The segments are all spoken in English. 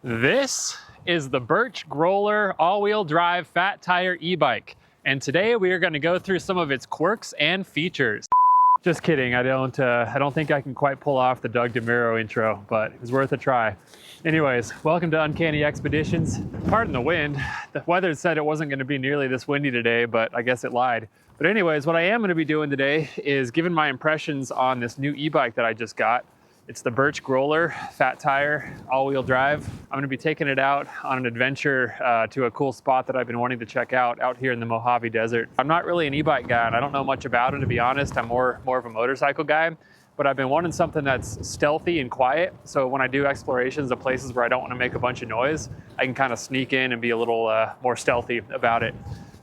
This is the Birch Grolar all-wheel drive fat tire e-bike, and today we are going to go through some of its quirks and features. Just kidding, I don't think I can quite pull off the Doug DeMuro intro, but it was worth a try. Anyways, welcome to Uncanny Expeditions. Pardon the wind. The weather said it wasn't going to be nearly this windy today, but I guess it lied. But anyways, what I am going to be doing today is giving my impressions on this new e-bike that I just got. It's the Birch Grolar fat tire all-wheel drive. I'm going to be taking it out on an adventure to a cool spot that I've been wanting to check out here in the Mojave Desert. I'm not really an e-bike guy and I don't know much about it, to be honest. I'm more of a motorcycle guy, but I've been wanting something that's stealthy and quiet. So when I do explorations of places where I don't want to make a bunch of noise, I can kind of sneak in and be a little more stealthy about it.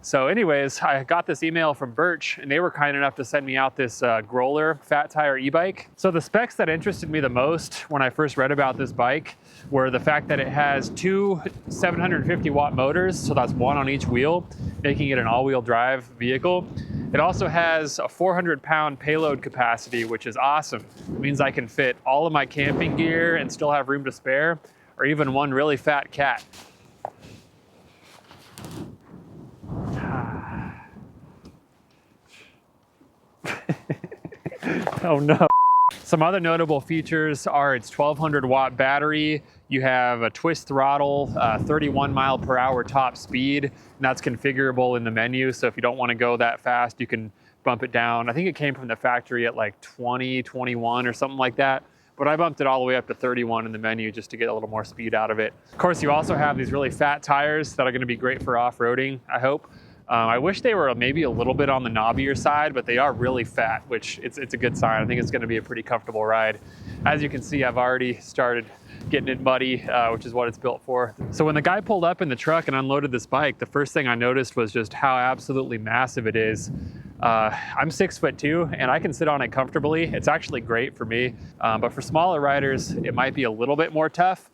So anyways, I got this email from Birch and they were kind enough to send me out this Grolar fat tire e-bike. So the specs that interested me the most when I first read about this bike were the fact that it has two 750 watt motors, so that's one on each wheel, making it an all-wheel drive vehicle. It also has a 400-pound payload capacity, which is awesome. It means I can fit all of my camping gear and still have room to spare, or even one really fat cat. Oh no. Some other notable features are its 1200 watt battery. You have a twist throttle, 31 mile per hour top speed, and that's configurable in the menu. So if you don't want to go that fast, you can bump it down. I think it came from the factory at like 20, 21 or something like that. But I bumped it all the way up to 31 in the menu just to get a little more speed out of it. Of course, you also have these really fat tires that are going to be great for off-roading, I hope. I wish they were maybe a little bit on the knobbier side, but they are really fat, which it's a good sign. I think it's going to be a pretty comfortable ride. As you can see, I've already started getting it muddy, which is what it's built for. So when the guy pulled up in the truck and unloaded this bike, the first thing I noticed was just how absolutely massive it is. I'm 6'2" and I can sit on it comfortably. It's actually great for me, but for smaller riders, it might be a little bit more tough.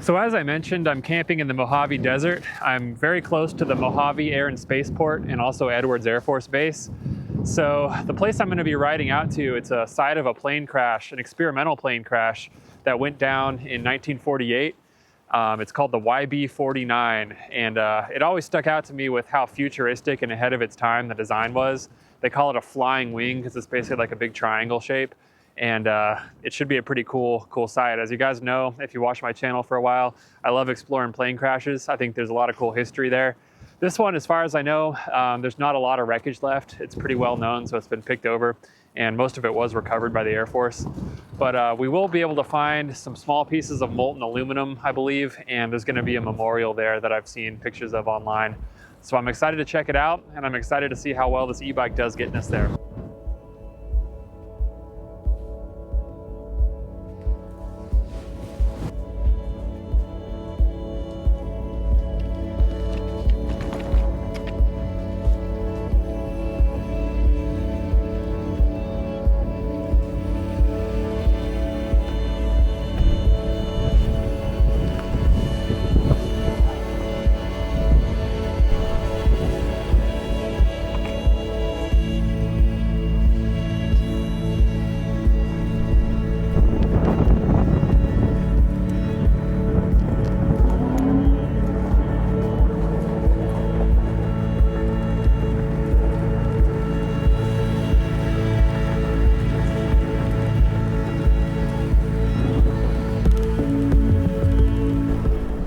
So as I mentioned, I'm camping in the Mojave Desert. I'm very close to the Mojave Air and Spaceport and also Edwards Air Force Base. So the place I'm going to be riding out to, it's a site of a plane crash, an experimental plane crash that went down in 1948. It's called the YB-49, and it always stuck out to me with how futuristic and ahead of its time the design was. They call it a flying wing because it's basically like a big triangle shape. And it should be a pretty cool site. As you guys know, if you watch my channel for a while, I love exploring plane crashes. I think there's a lot of cool history there. This one, as far as I know, there's not a lot of wreckage left. It's pretty well known, so it's been picked over, and most of it was recovered by the Air Force. But we will be able to find some small pieces of molten aluminum, I believe, and there's going to be a memorial there that I've seen pictures of online. So I'm excited to check it out, and I'm excited to see how well this e-bike does getting us there.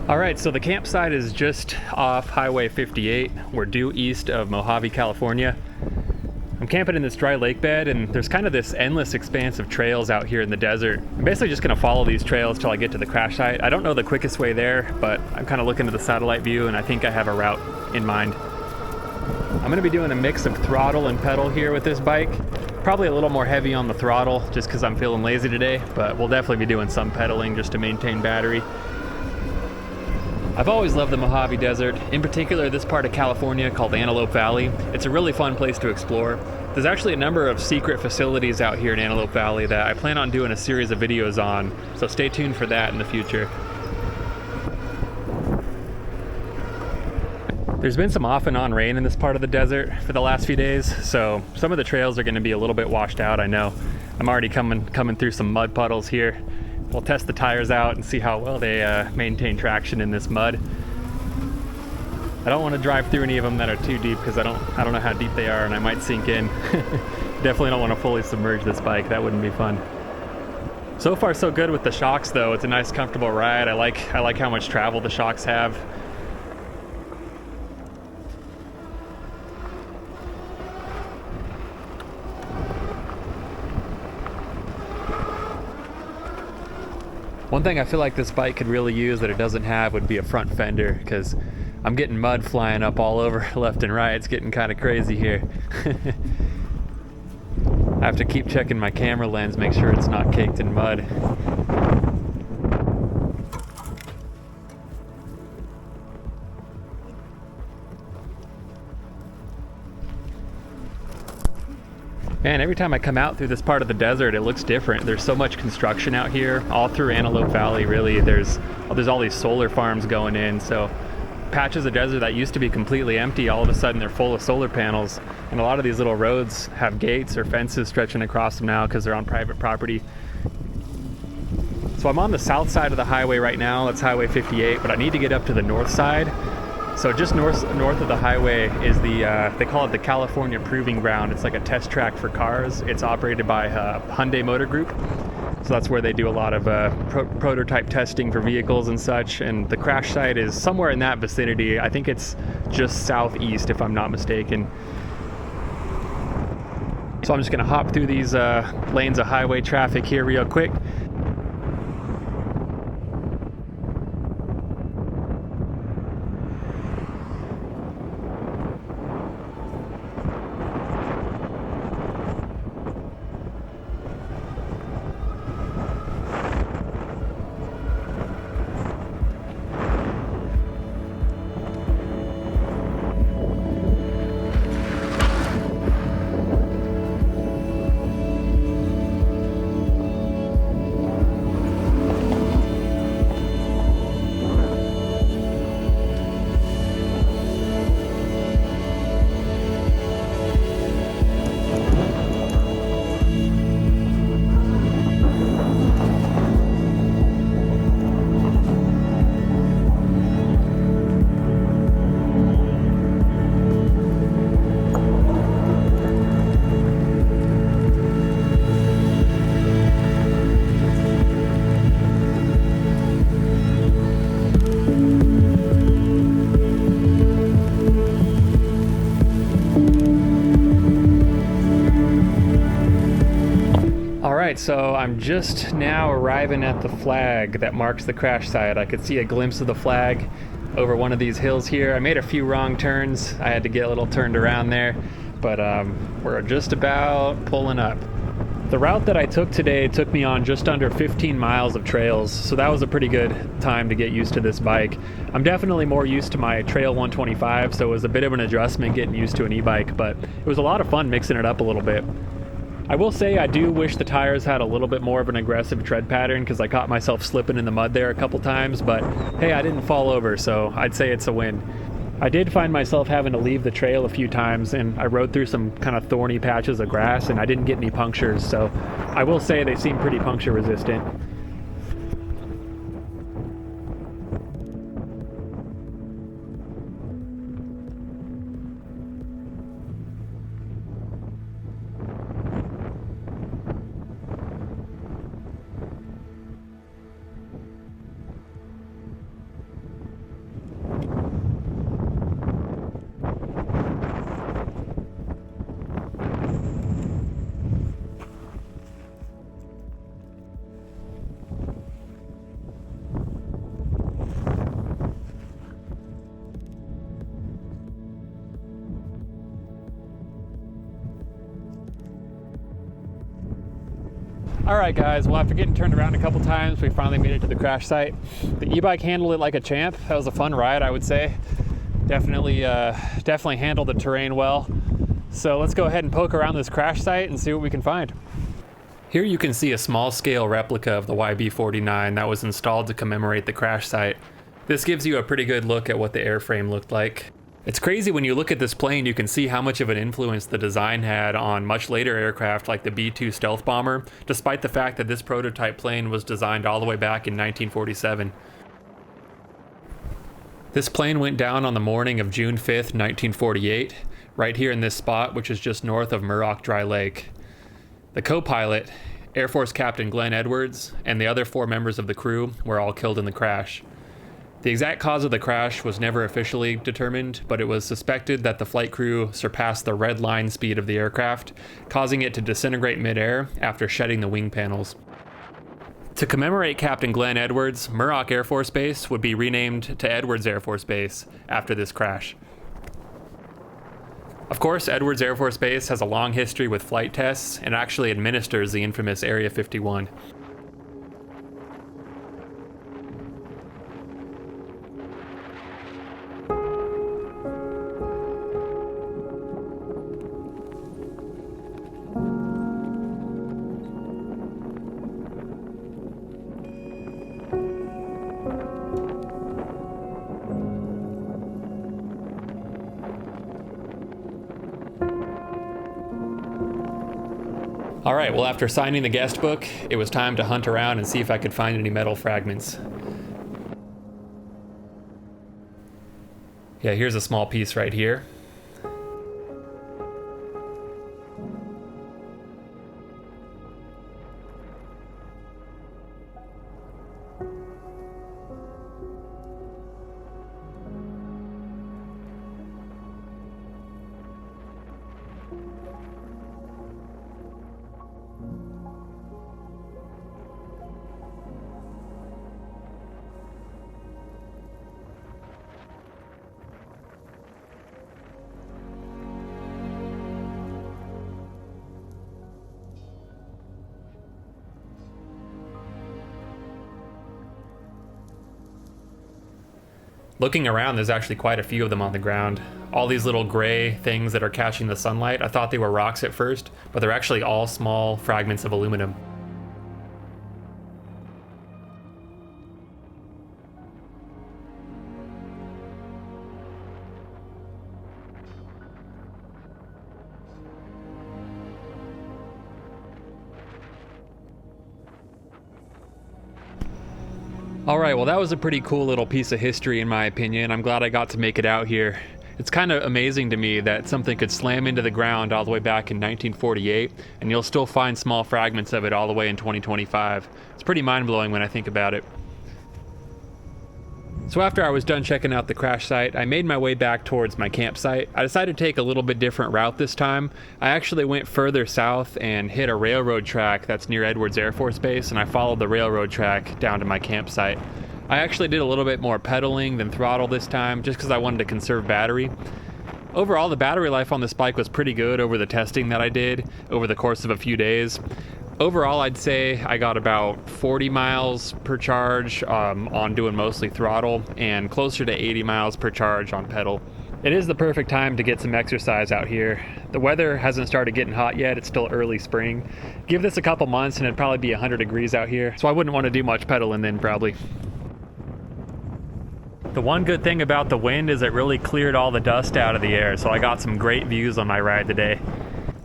All right, so the campsite is just off Highway 58. We're due east of Mojave, California. I'm camping in this dry lake bed, and there's kind of this endless expanse of trails out here in the desert. I'm basically just gonna follow these trails till I get to the crash site. I don't know the quickest way there, but I'm kind of looking at the satellite view, and I think I have a route in mind. I'm gonna be doing a mix of throttle and pedal here with this bike. Probably a little more heavy on the throttle, just because I'm feeling lazy today, but we'll definitely be doing some pedaling just to maintain battery. I've always loved the Mojave Desert, in particular this part of California called Antelope Valley. It's a really fun place to explore. There's actually a number of secret facilities out here in Antelope Valley that I plan on doing a series of videos on, so stay tuned for that in the future. There's been some off and on rain in this part of the desert for the last few days, so some of the trails are going to be a little bit washed out. I know I'm already coming through some mud puddles here. We'll test the tires out and see how well they maintain traction in this mud. I don't want to drive through any of them that are too deep because I don't know how deep they are and I might sink in. Definitely don't want to fully submerge this bike. That wouldn't be fun. So far so good with the shocks though. It's a nice comfortable ride. I like how much travel the shocks have. One thing I feel like this bike could really use that it doesn't have would be a front fender, because I'm getting mud flying up all over left and right. It's getting kind of crazy here. I have to keep checking my camera lens, make sure it's not caked in mud. Man, every time I come out through this part of the desert, it looks different. There's so much construction out here, all through Antelope Valley, really. There's all these solar farms going in, so patches of desert that used to be completely empty, all of a sudden they're full of solar panels, and a lot of these little roads have gates or fences stretching across them now because they're on private property. So I'm on the south side of the highway right now. That's Highway 58, but I need to get up to the north side. So just north of the highway is they call it the California Proving Ground. It's like a test track for cars. It's operated by Hyundai Motor Group. So that's where they do a lot of prototype testing for vehicles and such. And the crash site is somewhere in that vicinity. I think it's just southeast, if I'm not mistaken. So I'm just gonna hop through these lanes of highway traffic here real quick. Alright, so I'm just now arriving at the flag that marks the crash site. I could see a glimpse of the flag over one of these hills here. I made a few wrong turns. I had to get a little turned around there, but we're just about pulling up. The route that I took today took me on just under 15 miles of trails, so that was a pretty good time to get used to this bike. I'm definitely more used to my Trail 125, so it was a bit of an adjustment getting used to an e-bike, but it was a lot of fun mixing it up a little bit. I will say I do wish the tires had a little bit more of an aggressive tread pattern, because I caught myself slipping in the mud there a couple times, but hey, I didn't fall over, so I'd say it's a win. I did find myself having to leave the trail a few times, and I rode through some kind of thorny patches of grass, and I didn't get any punctures, so I will say they seem pretty puncture resistant. All right, guys, well, after getting turned around a couple times, we finally made it to the crash site. The e-bike handled it like a champ. That was a fun ride, I would say. Definitely handled the terrain well. So let's go ahead and poke around this crash site and see what we can find. Here you can see a small-scale replica of the YB-49 that was installed to commemorate the crash site. This gives you a pretty good look at what the airframe looked like. It's crazy when you look at this plane, you can see how much of an influence the design had on much later aircraft like the B-2 stealth bomber, despite the fact that this prototype plane was designed all the way back in 1947. This plane went down on the morning of June 5th, 1948, right here in this spot, which is just north of Muroc Dry Lake. The co-pilot, Air Force Captain Glenn Edwards, and the other 4 members of the crew were all killed in the crash. The exact cause of the crash was never officially determined, but it was suspected that the flight crew surpassed the red line speed of the aircraft, causing it to disintegrate midair after shedding the wing panels. To commemorate Captain Glenn Edwards, Muroc Air Force Base would be renamed to Edwards Air Force Base after this crash. Of course, Edwards Air Force Base has a long history with flight tests and actually administers the infamous Area 51. Alright, well, after signing the guest book, it was time to hunt around and see if I could find any metal fragments. Yeah, here's a small piece right here. Looking around, there's actually quite a few of them on the ground. All these little gray things that are catching the sunlight, I thought they were rocks at first, but they're actually all small fragments of aluminum. Alright, well, that was a pretty cool little piece of history in my opinion. I'm glad I got to make it out here. It's kind of amazing to me that something could slam into the ground all the way back in 1948, and you'll still find small fragments of it all the way in 2025. It's pretty mind-blowing when I think about it. So after I was done checking out the crash site, I made my way back towards my campsite. I decided to take a little bit different route this time. I actually went further south and hit a railroad track that's near Edwards Air Force Base, and I followed the railroad track down to my campsite. I actually did a little bit more pedaling than throttle this time, just because I wanted to conserve battery. Overall, the battery life on this bike was pretty good over the testing that I did over the course of a few days. Overall, I'd say I got about 40 miles per charge on doing mostly throttle, and closer to 80 miles per charge on pedal. It is the perfect time to get some exercise out here. The weather hasn't started getting hot yet, it's still early spring. Give this a couple months and it'd probably be 100 degrees out here, so I wouldn't want to do much pedaling then probably. The one good thing about the wind is it really cleared all the dust out of the air, so I got some great views on my ride today.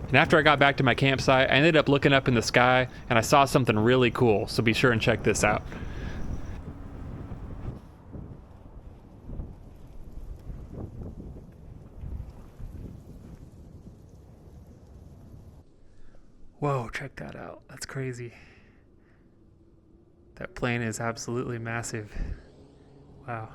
And after I got back to my campsite, I ended up looking up in the sky and I saw something really cool, so be sure and check this out. Whoa, check that out. That's crazy. That plane is absolutely massive. Wow.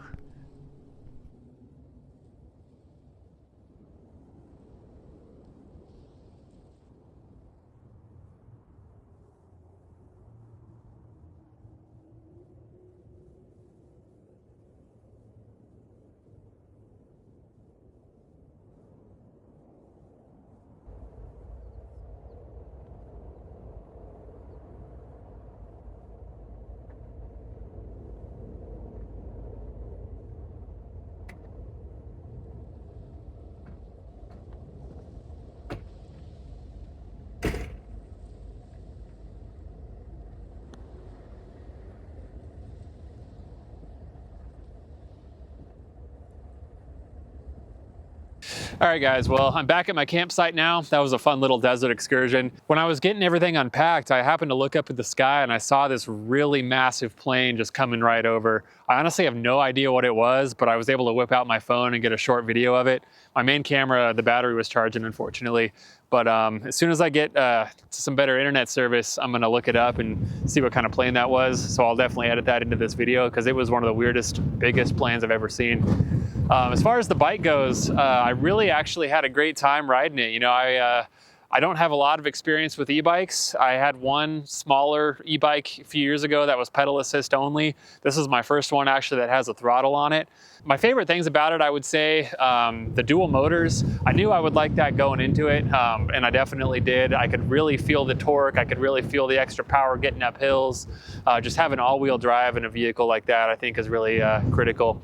All right, guys, well, I'm back at my campsite now. That was a fun little desert excursion. When I was getting everything unpacked, I happened to look up at the sky and I saw this really massive plane just coming right over. I honestly have no idea what it was, but I was able to whip out my phone and get a short video of it. My main camera, the battery was charging, unfortunately. But as soon as I get some better internet service, I'm gonna look it up and see what kind of plane that was. So I'll definitely edit that into this video because it was one of the weirdest, biggest planes I've ever seen. As far as the bike goes, I really actually had a great time riding it. You know, I don't have a lot of experience with e-bikes. I had one smaller e-bike a few years ago that was pedal assist only. This is my first one actually that has a throttle on it. My favorite things about it, I would say, the dual motors. I knew I would like that going into it, and I definitely did. I could really feel the torque. I could really feel the extra power getting up hills. Just having all-wheel drive in a vehicle like that, I think, is really critical.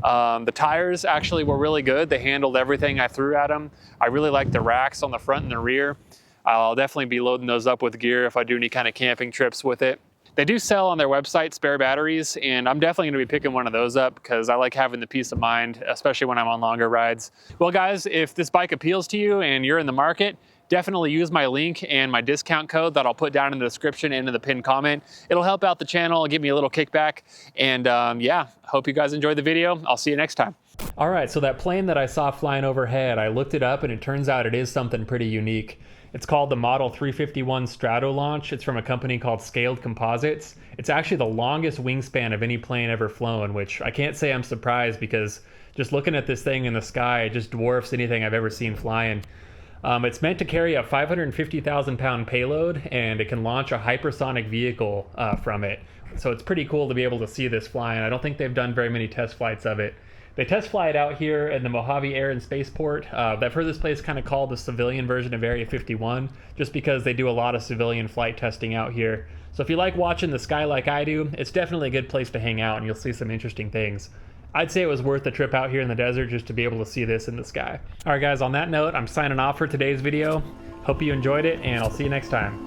The tires actually were really good. They handled everything I threw at them. I really like the racks on the front and the rear. I'll definitely be loading those up with gear if I do any kind of camping trips with it. They do sell on their website spare batteries, and I'm definitely gonna be picking one of those up because I like having the peace of mind, especially when I'm on longer rides. Well, guys, if this bike appeals to you and you're in the market, definitely use my link and my discount code that I'll put down in the description and in the pinned comment. It'll help out the channel, give me a little kickback. And yeah, hope you guys enjoyed the video. I'll see you next time. All right, so that plane that I saw flying overhead, I looked it up and it turns out it is something pretty unique. It's called the Model 351 Stratolaunch. It's from a company called Scaled Composites. It's actually the longest wingspan of any plane ever flown, which I can't say I'm surprised because just looking at this thing in the sky, it just dwarfs anything I've ever seen flying. It's meant to carry a 550,000 pound payload, and it can launch a hypersonic vehicle from it. So it's pretty cool to be able to see this flying. I don't think they've done very many test flights of it. They test fly it out here in the Mojave Air and Spaceport. I've heard this place kind of called the civilian version of Area 51, just because they do a lot of civilian flight testing out here. So if you like watching the sky like I do, it's definitely a good place to hang out and you'll see some interesting things. I'd say it was worth the trip out here in the desert just to be able to see this in the sky. All right, guys, on that note, I'm signing off for today's video. Hope you enjoyed it, and I'll see you next time.